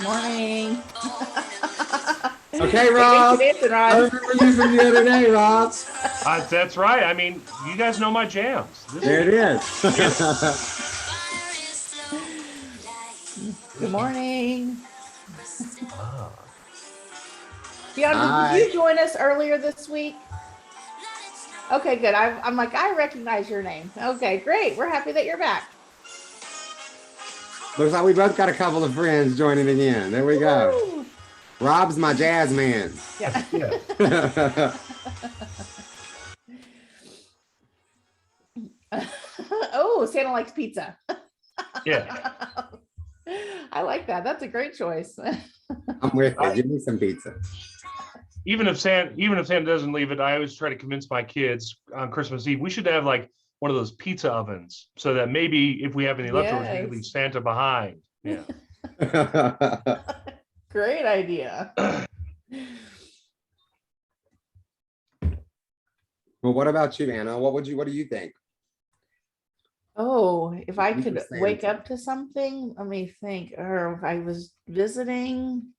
Morning. Okay, Hey, good Rob. answer, I Rod. remember you from the other day, Rob. That's right. I mean, you guys know my jams. There it is. Good morning. Ah, Deandra, did Hi. you join us earlier this week? Okay, good. I'm like, I recognize your name. Okay, great. We're happy that you're back. Looks like we both got a couple of friends joining again. There we go. Woo! Rob's my jazz man. Yeah. yeah, Oh, Santa likes pizza. yeah. I like that. That's a great choice. I'm with you. I, Give me some pizza. even if Sam doesn't leave it, I always try to convince my kids on Christmas Eve we should have like one of those pizza ovens so that maybe if we have any leftovers, we can leave Yes. Santa behind. Yeah. Great idea. Well, what about you, Anna? What do you think? Oh, if I You were could saying wake up to something, let me think. Or if I was visiting,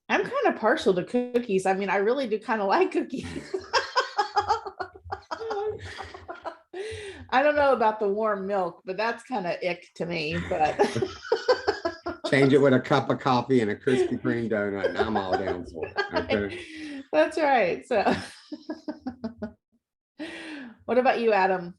I'm kind of partial to cookies. I mean, I really do kind of like cookies. I don't know about the warm milk, but that's kind of ick to me. But change it with a cup of coffee and a Krispy Kreme donut, and I'm all down for it. Okay. that's right. So, what about you, Adam?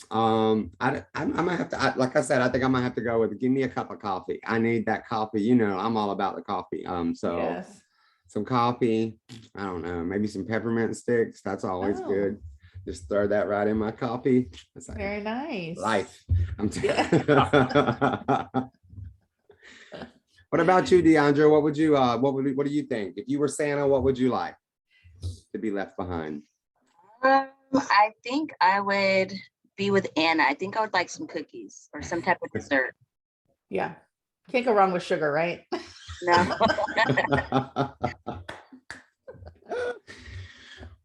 I'm gonna have to, like I said, I think I'm gonna have to go with give me a cup of coffee. I need that coffee. You know, I'm all about the coffee. So Yes. some coffee. I don't know, maybe some peppermint sticks. That's always Oh, good. Just throw that right in my coffee. It's like very nice. life. Yeah. What about you, Deandra? What would you what do you think? If you were Santa, what would you like to be left behind? I think I would be with Anna. I think I would like some cookies or some type of dessert. Yeah. Can't go wrong with sugar, right? No.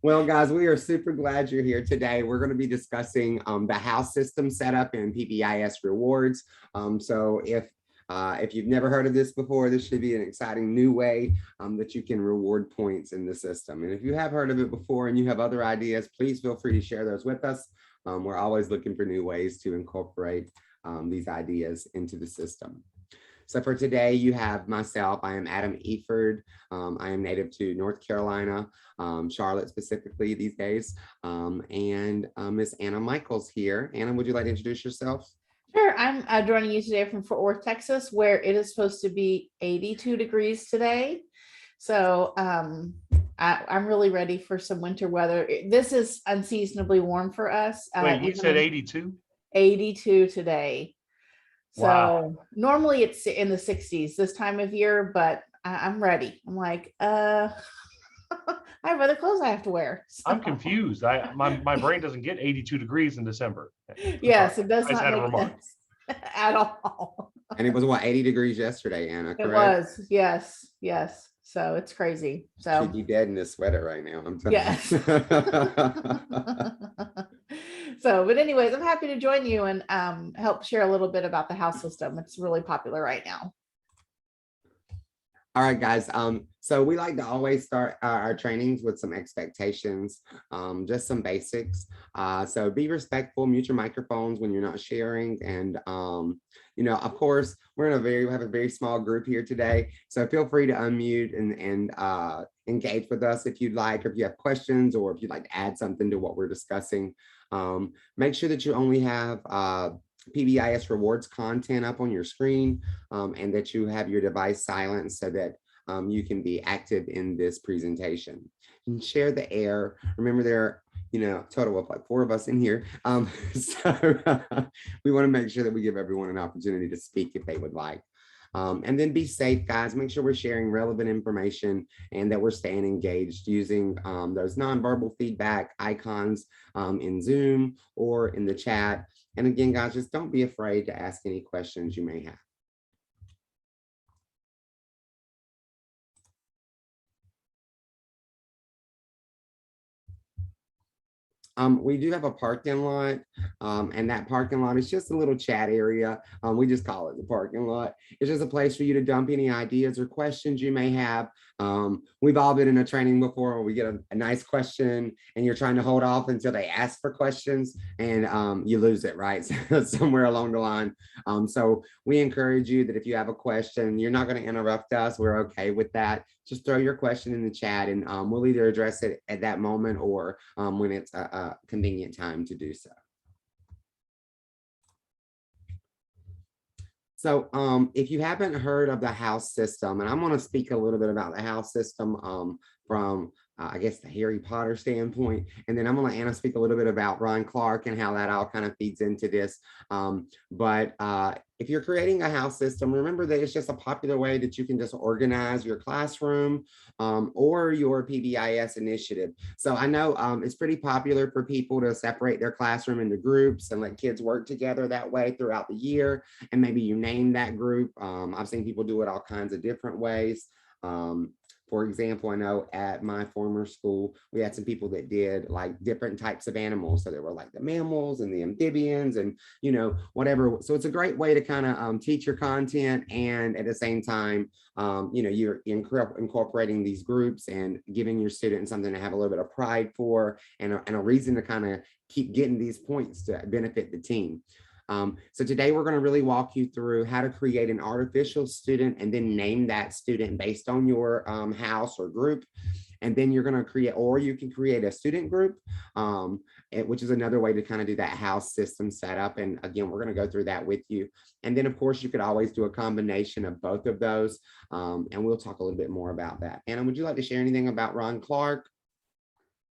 Well, guys, we are super glad you're here today. We're going to be discussing the house system setup in PBIS Rewards. So if you've never heard of this before, this should be an exciting new way that you can reward points in the system. And if you have heard of it before and you have other ideas, please feel free to share those with us. We're always looking for new ways to incorporate these ideas into the system. So for today, you have myself. I am Adam Eford. I am native to North Carolina, Charlotte specifically these days. And Miss Anna Michaels here. Anna, would you like to introduce yourself? Sure. I'm joining you today from Fort Worth, Texas, where it is supposed to be 82 degrees today. So I'm really ready for some winter weather. This is unseasonably warm for us. Wait, you said Even 82? 82 today. Wow. So normally it's in the 60s this time of year, but I'm ready. I'm like, I have other clothes I have to wear. I'm So, confused. My brain doesn't get 82 degrees in December. I'm sorry. yes, it does I just not had a make remark. sense at all. And it was what, 80 degrees yesterday, Anna, It correct? was, yes, yes. So it's crazy. She'd So be dead in this sweater right now. I'm telling yes. you. So, but anyways, I'm happy to join you and help share a little bit about the house system. It's really popular right now. All right, guys. So we like to always start our trainings with some expectations, just some basics. So be respectful, mute your microphones when you're not sharing. And, you know, of course, we have a very small group here today. So feel free to unmute and engage with us if you'd like, or if you have questions, or if you'd like to add something to what we're discussing. Make sure that you only have PBIS rewards content up on your screen, and that you have your device silent so that you can be active in this presentation. And share the air. Remember, there are, you know, total of like 4 of us in here. So we want to make sure that we give everyone an opportunity to speak if they would like. And then be safe, guys. Make sure we're sharing relevant information and that we're staying engaged using those nonverbal feedback icons in Zoom or in the chat. And again, guys, just don't be afraid to ask any questions you may have. We do have a parking lot, and that parking lot is just a little chat area. We just call it the parking lot. It's just a place for you to dump any ideas or questions you may have. We've all been in a training before where we get a nice question and you're trying to hold off until they ask for questions and you lose it, right? Somewhere along the line. So we encourage you that if you have a question, you're not going to interrupt us. We're okay with that. Just throw your question in the chat and we'll either address it at that moment or when it's a convenient time to do so. So if you haven't heard of the house system, and I'm going to speak a little bit about the house system from I guess the Harry Potter standpoint, and then I'm going to Anna speak a little bit about Ron Clark and how that all kind of feeds into this. But if you're creating a house system, remember that it's just a popular way that you can just organize your classroom or your PBIS initiative. So I know it's pretty popular for people to separate their classroom into groups and let kids work together that way throughout the year. And maybe you name that group. I've seen people do it all kinds of different ways. For example, I know at my former school, we had some people that did like different types of animals. So there were like the mammals and the amphibians and, you know, whatever. So it's a great way to kind of teach your content. And at the same time, you know, you're incorporating these groups and giving your students something to have a little bit of pride for and a reason to kind of keep getting these points to benefit the team. So today we're going to really walk you through how to create an artificial student and then name that student based on your house or group. And then you're going to create, or you can create a student group, which is another way to kind of do that house system setup. And again, we're going to go through that with you. And then of course you could always do a combination of both of those. And we'll talk a little bit more about that. Anna, would you like to share anything about Ron Clark?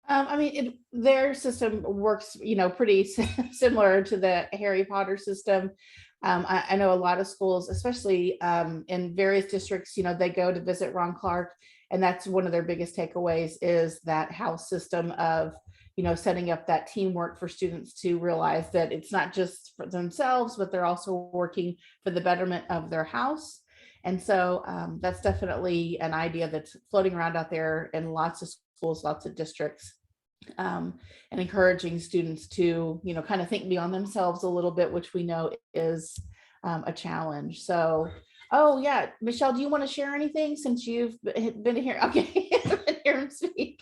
I mean, their system works, you know, pretty similar to the Harry Potter system. I know a lot of schools, especially in various districts, you know, they go to visit Ron Clark, and that's one of their biggest takeaways is that house system of, you know, setting up that teamwork for students to realize that it's not just for themselves, but they're also working for the betterment of their house. And so that's definitely an idea that's floating around out there in lots of schools, lots of districts, and encouraging students to, you know, kind of think beyond themselves a little bit, which we know is a challenge. So, oh yeah, Michelle, do you want to share anything since you've been here? Okay, hear him speak.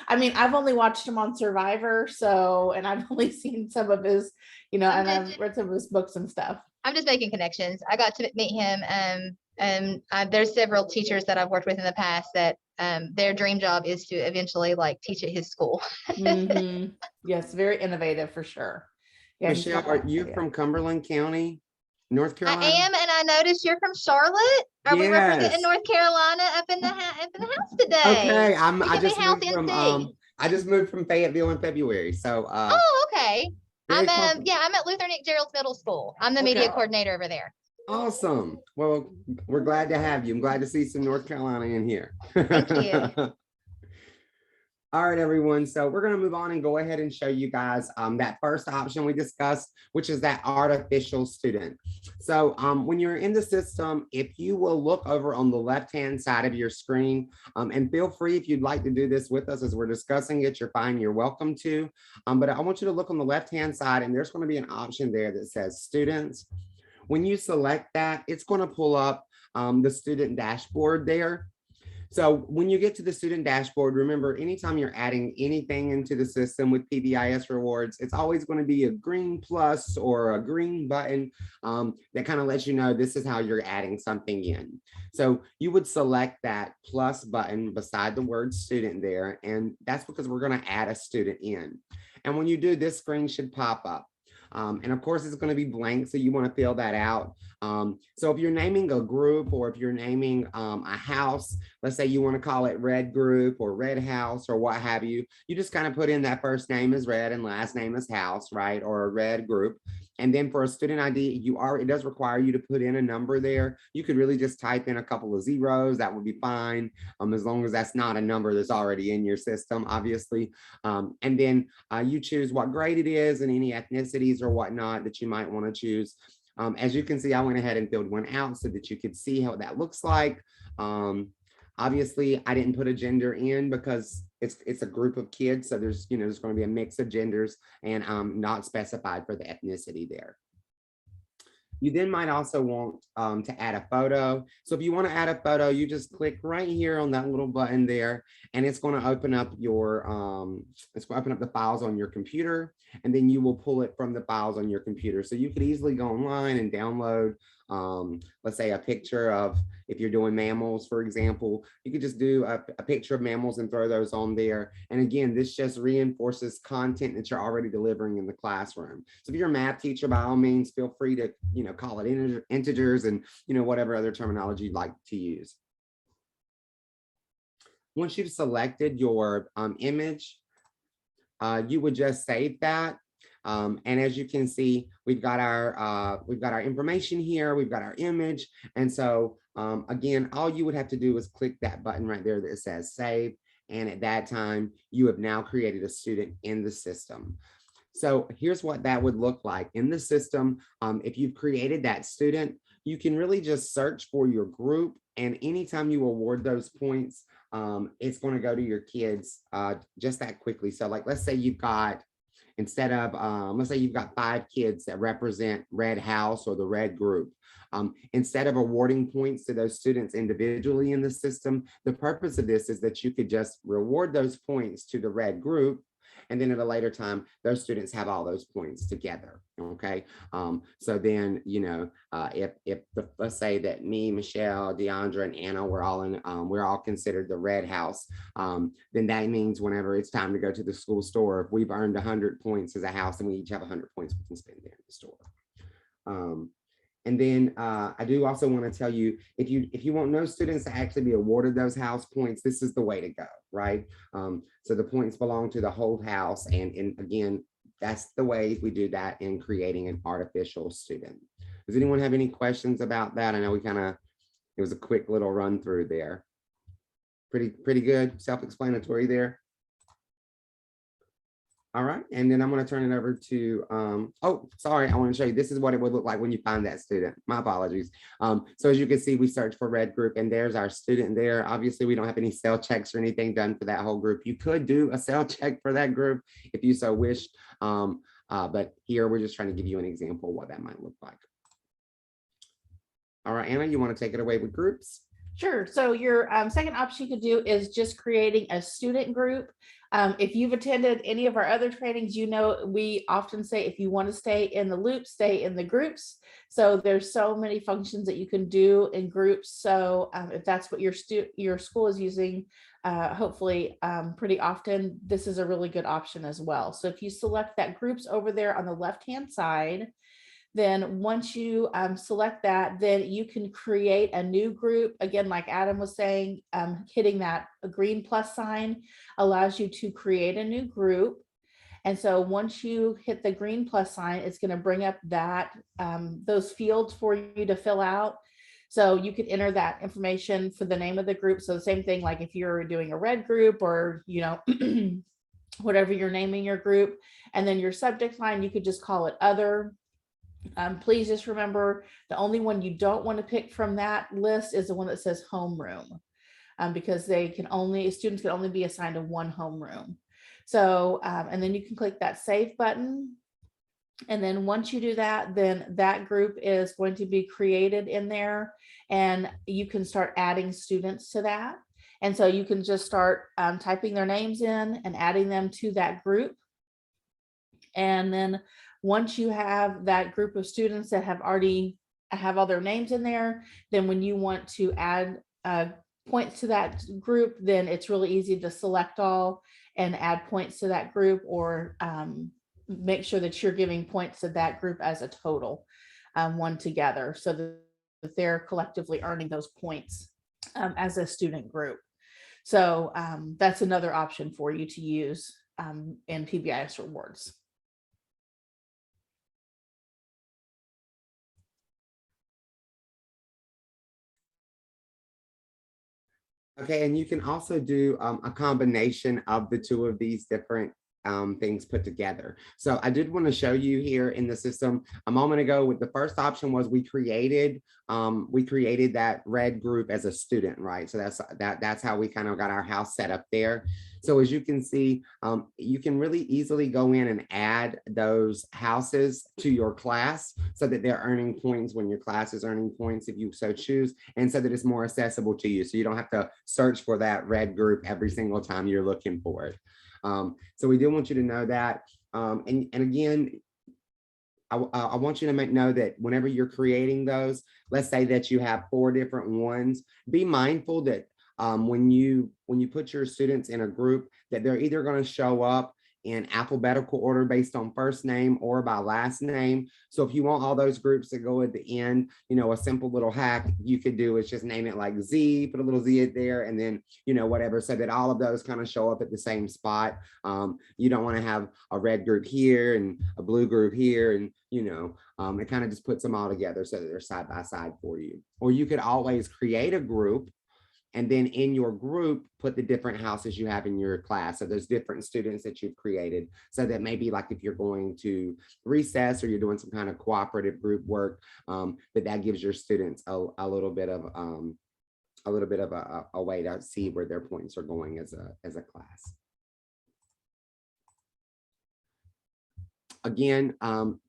I mean, I've only watched him on Survivor, so, and I've only seen some of his, you know, and I've read some of his books and stuff. I'm just making connections. I got to meet him. There's several teachers that I've worked with in the past that their dream job is to eventually like teach at his school. Mm-hmm. Yes, very innovative for sure. Yeah, Michelle, are you from Cumberland County, North Carolina? I am, and I noticed you're from Charlotte. Are we representing North Carolina up in the house today? Okay, I just moved from Fayetteville in February. So oh, okay. I'm close. at Luther Nick Gerald's Middle School. I'm the media coordinator over there. Awesome. Well, we're glad to have you. I'm glad to see some North Carolina in here. Thank you. All right, everyone. So we're going to move on and go ahead and show you guys that first option we discussed, which is that artificial student. So when you're in the system, if you will look over on the left-hand side of your screen, and feel free if you'd like to do this with us as we're discussing it, you're fine, you're welcome to. But I want you to look on the left-hand side, and there's going to be an option there that says students. When you select that, it's going to pull up the student dashboard there. So when you get to the student dashboard, remember, anytime you're adding anything into the system with PBIS Rewards, it's always going to be a green plus or a green button that kind of lets you know this is how you're adding something in. So you would select that plus button beside the word student there, and that's because we're going to add a student in. And when you do, this screen should pop up. And of course, it's going to be blank, so you want to fill that out. So if you're naming a group or if you're naming a house, let's say you want to call it Red Group or Red House or what have you, you just kind of put in that first name is Red and last name is House, right? Or a Red Group. And then for a student ID, it does require you to put in a number there. You could really just type in a couple of zeros. That would be fine, as long as that's not a number that's already in your system, obviously. And then you choose what grade it is and any ethnicities or whatnot that you might want to choose. As you can see, I went ahead and filled one out so that you could see how that looks like. Obviously, I didn't put a gender in because it's a group of kids. So there's, there's going to be a mix of genders and not specified for the ethnicity there. You then might also want to add a photo. So if you want to add a photo, you just click right here on that little button there, and it's going to open up your it's going to open up the files on your computer, and then you will pull it from the files on your computer. So you could easily go online and download, let's say, a picture of, if you're doing mammals, for example, you could just do a picture of mammals and throw those on there. And again, this just reinforces content that you're already delivering in the classroom. So if you're a math teacher, by all means, feel free to, call it integers and, whatever other terminology you'd like to use. Once you've selected your image, you would just save that. And as you can see, we've got our information here, we've got our image. And so again, all you would have to do is click that button right there that says save. And at that time, you have now created a student in the system. So here's what that would look like in the system. If you've created that student, you can really just search for your group, and anytime you award those points, it's going to go to your kids just that quickly. So like, let's say you've got, instead of, let's say you've got 5 kids that represent Red House or the Red Group. Instead of awarding points to those students individually in the system, the purpose of this is that you could just reward those points to the Red Group, and then at a later time, those students have all those points together. Okay. So then, let's say that me, Michelle, Deandra, and Anna, we're all considered the Red House. Then that means whenever it's time to go to the school store, if we've earned 100 points as a house, and we each have 100 points we can spend there in the store. And then I do also want to tell you, if you want no students to actually be awarded those house points, this is the way to go, right? So the points belong to the whole house. And again, that's the way we do that in creating an artificial student. Does anyone have any questions about that? I know it was a quick little run through there. Pretty good, self-explanatory there. All right, and then I'm going to turn it over to, oh, sorry, I want to show you, this is what it would look like when you find that student. My apologies. So as you can see, we search for Red Group, and there's our student there. Obviously, we don't have any cell checks or anything done for that whole group. You could do a cell check for that group if you so wished, but here we're just trying to give you an example of what that might look like. All right, Anna, you want to take it away with groups? Sure. So your second option you could do is just creating a student group. If you've attended any of our other trainings, we often say if you want to stay in the loop, stay in the groups. So there's so many functions that you can do in groups. So if that's what your school is using, hopefully pretty often, this is a really good option as well. So if you select that groups over there on the left-hand side, then once you select that, then you can create a new group. Again, like Adam was saying, hitting that green plus sign allows you to create a new group. And so once you hit the green plus sign, it's going to bring up those fields for you to fill out. So you could enter that information for the name of the group. So the same thing, like if you're doing a red group or, whatever you're naming your group, and then your subject line, you could just call it other. Please just remember, the only one you don't want to pick from that list is the one that says homeroom, because students can only be assigned to one homeroom. So, and then you can click that save button. And then once you do that, then that group is going to be created in there, and you can start adding students to that. And so you can just start typing their names in and adding them to that group. And then once you have that group of students that have already have all their names in there, then when you want to add points to that group, then it's really easy to select all and add points to that group, or make sure that you're giving points to that group as a total, one together, so that they're collectively earning those points as a student group. So that's another option for you to use in PBIS Rewards. Okay, and you can also do a combination of the two of these different things put together. So I did want to show you here in the system a moment ago, with the first option was we created that red group as a student, right? So that's how we kind of got our house set up there. So as you can see, you can really easily go in and add those houses to your class so that they're earning points when your class is earning points if you so choose, and so that it's more accessible to you. So you don't have to search for that red group every single time you're looking for it. So we do want you to know that. And again, I want you to know that whenever you're creating those, let's say that you have 4 different ones, be mindful that when you put your students in a group, that they're either going to show up in alphabetical order based on first name or by last name. So if you want all those groups to go at the end, you know, a simple little hack you could do is just name it like Z, put a little Z there, and then, you know, whatever, so that all of those kind of show up at the same spot. You don't want to have a red group here and a blue group here, and, you know, it kind of just puts them all together so that they're side by side for you. Or you could always create a group, and then in your group, put the different houses you have in your class. So there's different students that you've created, so that maybe like if you're going to recess or you're doing some kind of cooperative group work, that gives your students a little bit of a way to see where their points are going as a class. Again,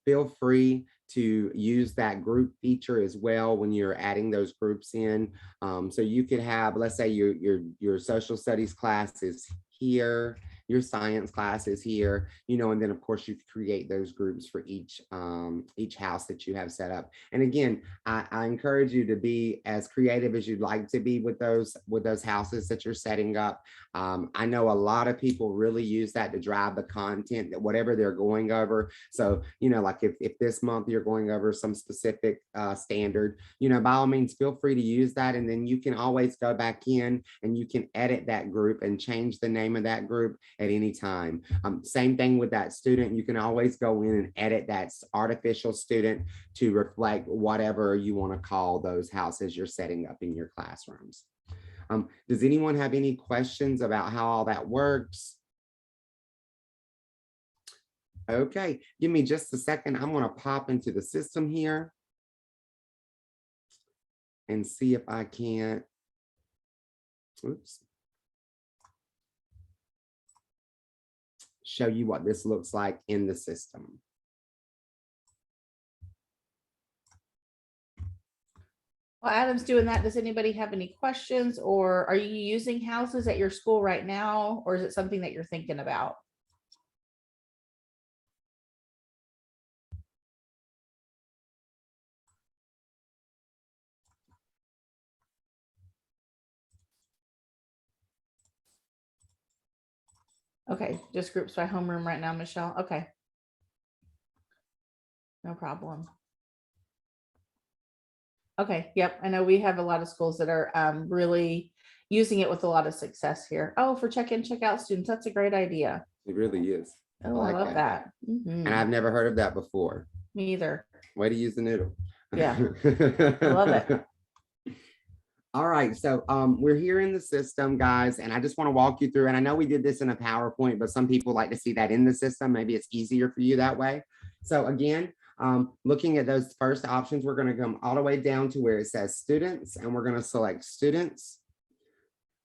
feel free to use that group feature as well when you're adding those groups in. So you could have, let's say your social studies class is here, your science class is here, you know, and then of course you create those groups for each house that you have set up. And again, I encourage you to be as creative as you'd like to be with those houses that you're setting up. I know a lot of people really use that to drive the content, that whatever they're going over. So, you know, like if this month you're going over some specific standard, you know, by all means, feel free to use that. And then you can always go back in and you can edit that group and change the name of that group at any time. Same thing with that student. You can always go in and edit that artificial student to reflect whatever you want to call those houses you're setting up in your classrooms. Does anyone have any questions about how all that works? Okay, give me just a second. I'm going to pop into the system here and see if I can't. Oops. Show you what this looks like in the system. While Adam's doing that, does anybody have any questions, or are you using houses at your school right now, or is it something that you're thinking about? Okay, just groups by homeroom right now, Michelle. Okay. No problem. Okay, yep. I know we have a lot of schools that are really using it with a lot of success here. Oh, for check-in, check-out students. That's a great idea. It really is. Oh, I love that. And I've never heard of that before. Me either. Way to use the noodle. Yeah, I love it. All right, so we're here in the system, guys, and I just want to walk you through, and I know we did this in a PowerPoint, but some people like to see that in the system. Maybe it's easier for you that way. So again, looking at those first options, we're going to come all the way down to where it says students, and we're going to select students.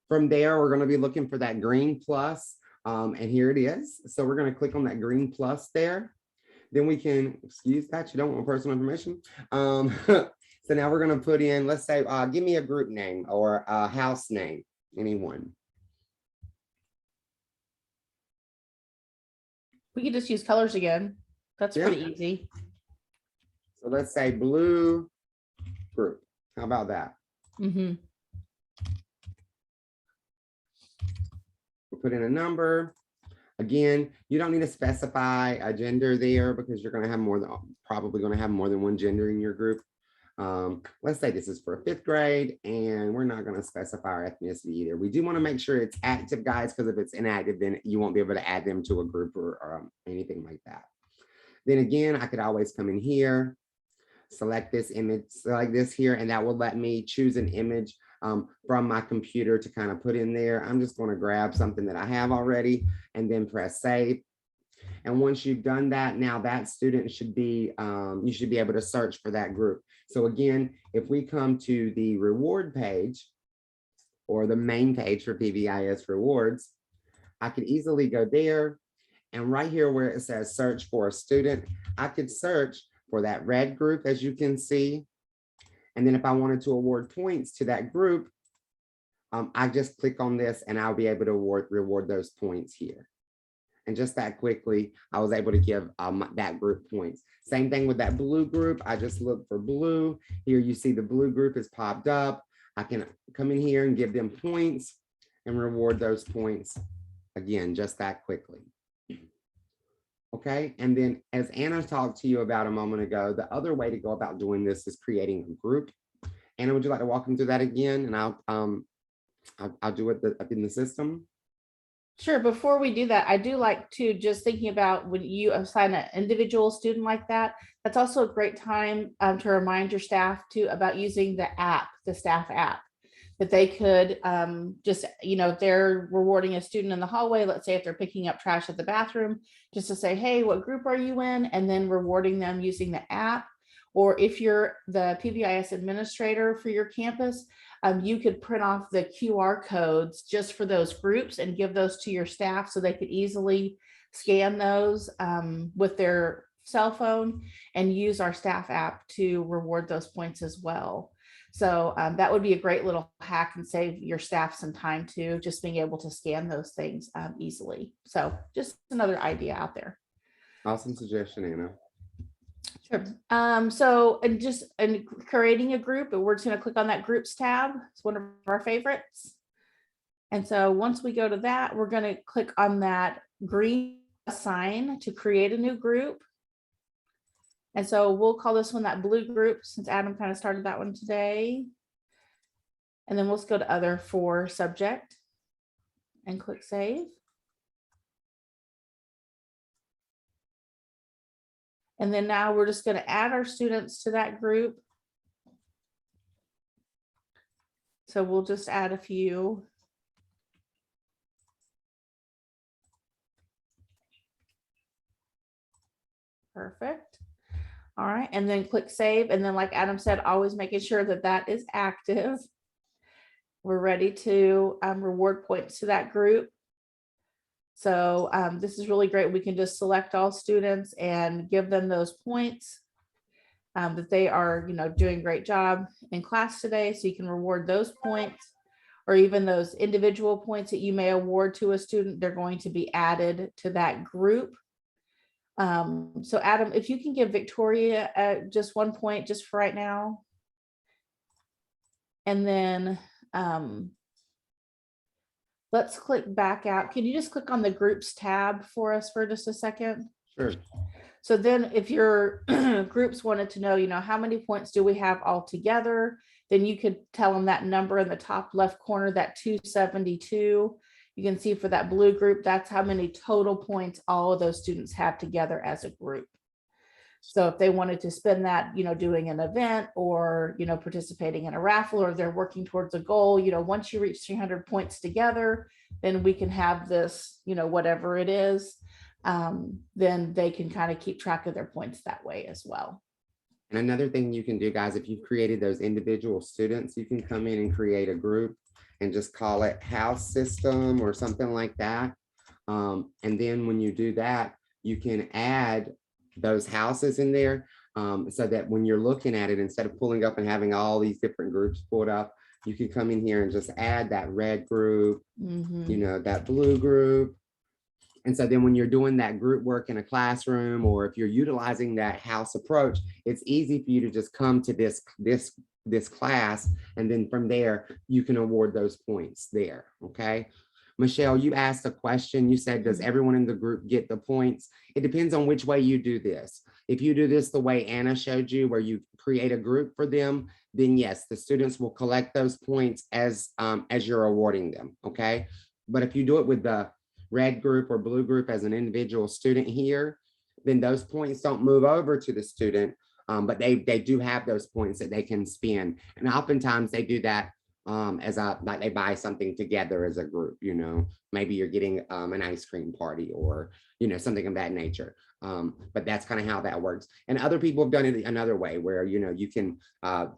From there, we're going to be looking for that green plus, and here it is. So we're going to click on that green plus there. Then we can, excuse that, you don't want personal information. So now we're going to put in, let's say, give me a group name or a house name, anyone. We could just use colors again. That's pretty easy. So let's say blue group. How about that? Mm-hmm. We'll put in a number. Again, you don't need to specify a gender there because you're going to have probably going to have more than one gender in your group. Let's say this is for 5th grade, and we're not going to specify our ethnicity either. We do want to make sure it's active, guys, because if it's inactive, then you won't be able to add them to a group or anything like that. Then again, I could always come in here, select this image, select this here, and that will let me choose an image from my computer to kind of put in there. I'm just going to grab something that I have already and then press save. And once you've done that, now that student should be, you should be able to search for that group. So again, if we come to the reward page or the main page for PBIS Rewards, I could easily go there. And right here where it says search for a student, I could search for that red group, as you can see. And then if I wanted to award points to that group, I just click on this and I'll be able to reward those points here. And just that quickly, I was able to give that group points. Same thing with that blue group. I just look for blue. Here you see the blue group is popped up. I can come in here and give them points and reward those points again, just that quickly. Okay, and then as Anna talked to you about a moment ago, the other way to go about doing this is creating a group. Anna, would you like to walk them through that again? And I'll do it in the system. Sure. Before we do that, I do like to just thinking about when you assign an individual student like that, that's also a great time to remind your staff about using the app, the staff app, that they could just, if they're rewarding a student in the hallway, let's say if they're picking up trash at the bathroom, just to say, hey, what group are you in? And then rewarding them using the app. Or if you're the PBIS administrator for your campus, you could print off the QR codes just for those groups and give those to your staff so they could easily scan those with their cell phone and use our staff app to reward those points as well. So that would be a great little hack and save your staff some time too, just being able to scan those things easily. So just another idea out there. Awesome suggestion, Anna. Sure. So in creating a group, we're just going to click on that groups tab. It's one of our favorites. And so once we go to that, we're going to click on that green sign to create a new group. And so we'll call this one that blue group since Adam kind of started that one today. And then let's go to other for subject and click save. And then now we're just going to add our students to that group. So we'll just add a few. Perfect. All right, and then click save. And then like Adam said, always making sure that that is active. We're ready to reward points to that group. So this is really great. We can just select all students and give them those points that they are, doing a great job in class today. So you can reward those points, or even those individual points that you may award to a student. They're going to be added to that group. So Adam, if you can give Victoria just 1 point just for right now. And then let's click back out. Can you just click on the groups tab for us for just a second? Sure. So then if your groups wanted to know, how many points do we have all together, then you could tell them that number in the top left corner, that 272. You can see for that blue group, that's how many total points all of those students have together as a group. So if they wanted to spend that, doing an event or, participating in a raffle, or they're working towards a goal, once you reach 300 points together, then we can have this, whatever it is, then they can kind of keep track of their points that way as well. And another thing you can do, guys, if you've created those individual students, you can come in and create a group and just call it house system or something like that. And then when you do that, you can add those houses in there so that when you're looking at it, instead of pulling up and having all these different groups pulled up, you can come in here and just add that red group, that blue group. And so then when you're doing that group work in a classroom, or if you're utilizing that house approach, it's easy for you to just come to this class, and then from there you can award those points there. Okay, Michelle, you asked a question. You said, does everyone in the group get the points? It depends on which way you do this. If you do this the way Anna showed you, where you create a group for them, then yes, the students will collect those points as you're awarding them. Okay, but if you do it with the red group or blue group as an individual student here, then those points don't move over to the student, but they do have those points that they can spend. And oftentimes they do that like they buy something together as a group, maybe you're getting an ice cream party or, something of that nature. But that's kind of how that works. And other people have done it another way where, you can,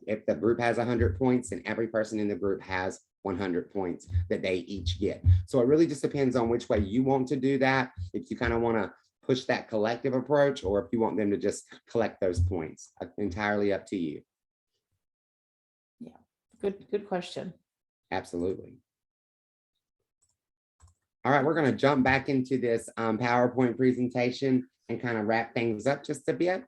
if the group has 100 points and every person in the group has 100 points that they each get. So it really just depends on which way you want to do that. If you kind of want to push that collective approach, or if you want them to just collect those points, entirely up to you. Yeah, good question. Absolutely. All right, we're going to jump back into this PowerPoint presentation and kind of wrap things up just a bit.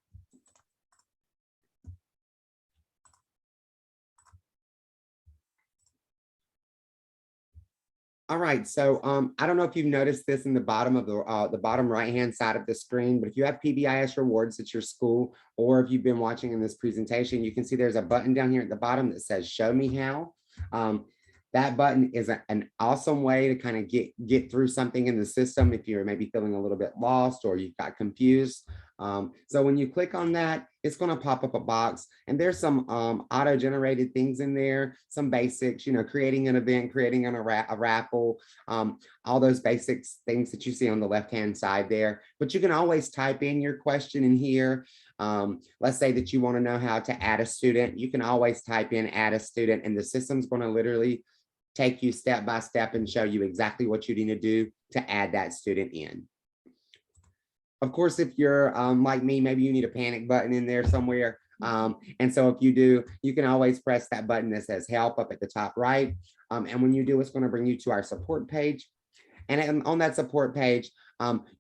All right, so I don't know if you've noticed this in the bottom of the bottom right-hand side of the screen, but if you have PBIS Rewards at your school, or if you've been watching in this presentation, you can see there's a button down here at the bottom that says Show Me How. That button is an awesome way to kind of get through something in the system if you're maybe feeling a little bit lost or you've got confused. So when you click on that, it's going to pop up a box, and there's some auto-generated things in there, some basics, creating an event, creating a raffle, all those basics things that you see on the left-hand side there. But you can always type in your question in here. Let's say that you want to know how to add a student. You can always type in add a student, and the system's going to literally take you step by step and show you exactly what you need to do to add that student in. Of course, if you're like me, maybe you need a panic button in there somewhere. And so if you do, you can always press that button that says help up at the top right. And when you do, it's going to bring you to our support page. And on that support page,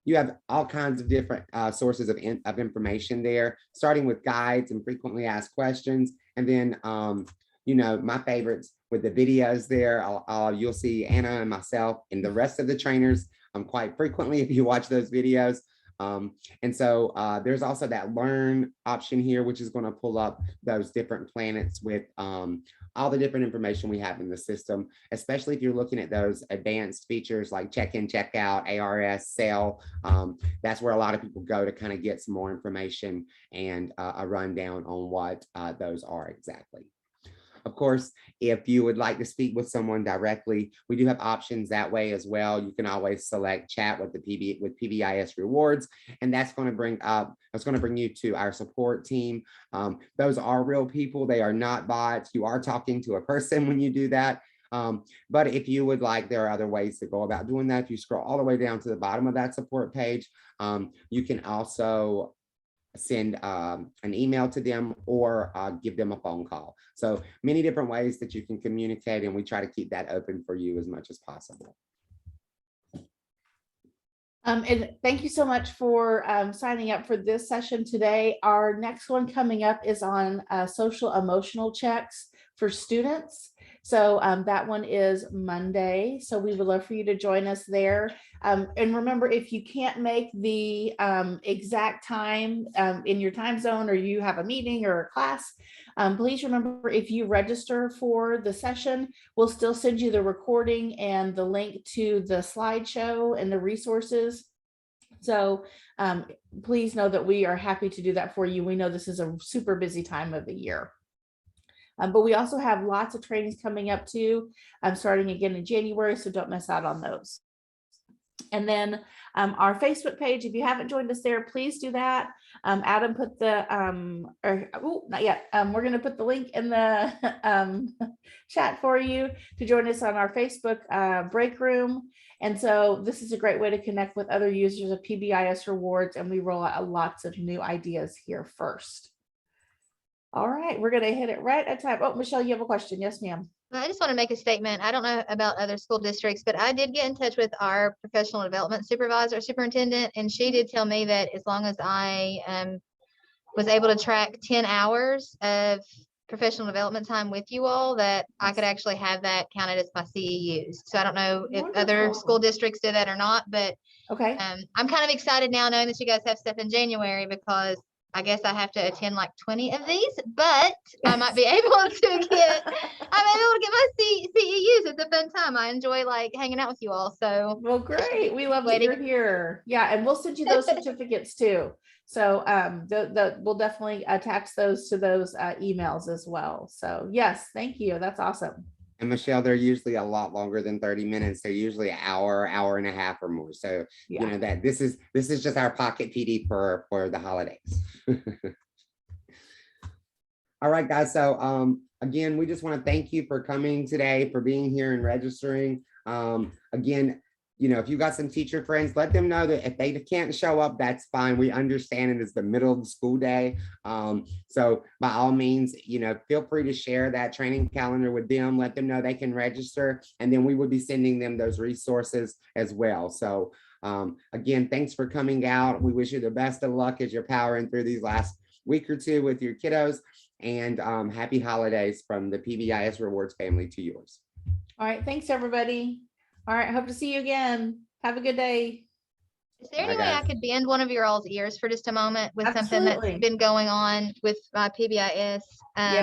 you have all kinds of different sources of information there, starting with guides and frequently asked questions. And then, my favorites with the videos there, you'll see Anna and myself and the rest of the trainers quite frequently if you watch those videos. And so there's also that learn option here, which is going to pull up those different planets with all the different information we have in the system, especially if you're looking at those advanced features like check-in, check-out, ARS, sale. That's where a lot of people go to kind of get some more information and a rundown on what those are exactly. Of course, if you would like to speak with someone directly, we do have options that way as well. You can always select chat with PBIS Rewards, and that's going to bring you to our support team. Those are real people. They are not bots. You are talking to a person when you do that. But if you would like, there are other ways to go about doing that. If you scroll all the way down to the bottom of that support page, you can also send an email to them or give them a phone call. So many different ways that you can communicate, and we try to keep that open for you as much as possible. And thank you so much for signing up for this session today. Our next one coming up is on social emotional checks for students. So that one is Monday. So we would love for you to join us there. And remember, if you can't make the exact time in your time zone, or you have a meeting or a class, please remember, if you register for the session, we'll still send you the recording and the link to the slideshow and the resources. So please know that we are happy to do that for you. We know this is a super busy time of the year. But we also have lots of trainings coming up too, starting again in January, so don't miss out on those. And then our Facebook page, if you haven't joined us there, please do that. Adam put the, not yet. We're going to put the link in the chat for you to join us on our Facebook break room. And so this is a great way to connect with other users of PBIS Rewards, and we roll out lots of new ideas here first. All right, we're going to hit it right at time. Oh, Michelle, you have a question. Yes, ma'am. I just want to make a statement. I don't know about other school districts, but I did get in touch with our professional development superintendent, and she did tell me that as long as I was able to track 10 hours of professional development time with you all, that I could actually have that counted as my CEUs. So I don't know if other Wonderful. school districts do that or not, but Okay. I'm kind of excited now knowing that you guys have stuff in January, because I guess I have to attend like 20 of these, but I might be able to get my CEUs. It's a fun time. I enjoy like hanging out with you all. So Well, great. We love that Waiting. you're here. Yeah, and we'll send you those certificates too. So we'll definitely attach those to those emails as well. So yes, thank you. That's awesome. And Michelle, they're usually a lot longer than 30 minutes. They're usually an hour, hour and a half or more. So Yeah. you know that this is just our pocket PD for the holidays. All right, guys. So again, we just want to thank you for coming today, for being here and registering. Again, you know, if you got some teacher friends, let them know that if they can't show up, that's fine. We understand it is the middle of the school day. So by all means, you know, feel free to share that training calendar with them, let them know they can register, and then we will be sending them those resources as well. So again, thanks for coming out. We wish you the best of luck as you're powering through these last week or two with your kiddos, and happy holidays from the PBIS Rewards family to yours. All right, thanks, everybody. All right, hope to see you again. Have a good day. Is there Bye, any way I guys. could bend one of your all's ears for just a moment with something that's Absolutely. been going on with PBIS? Yeah.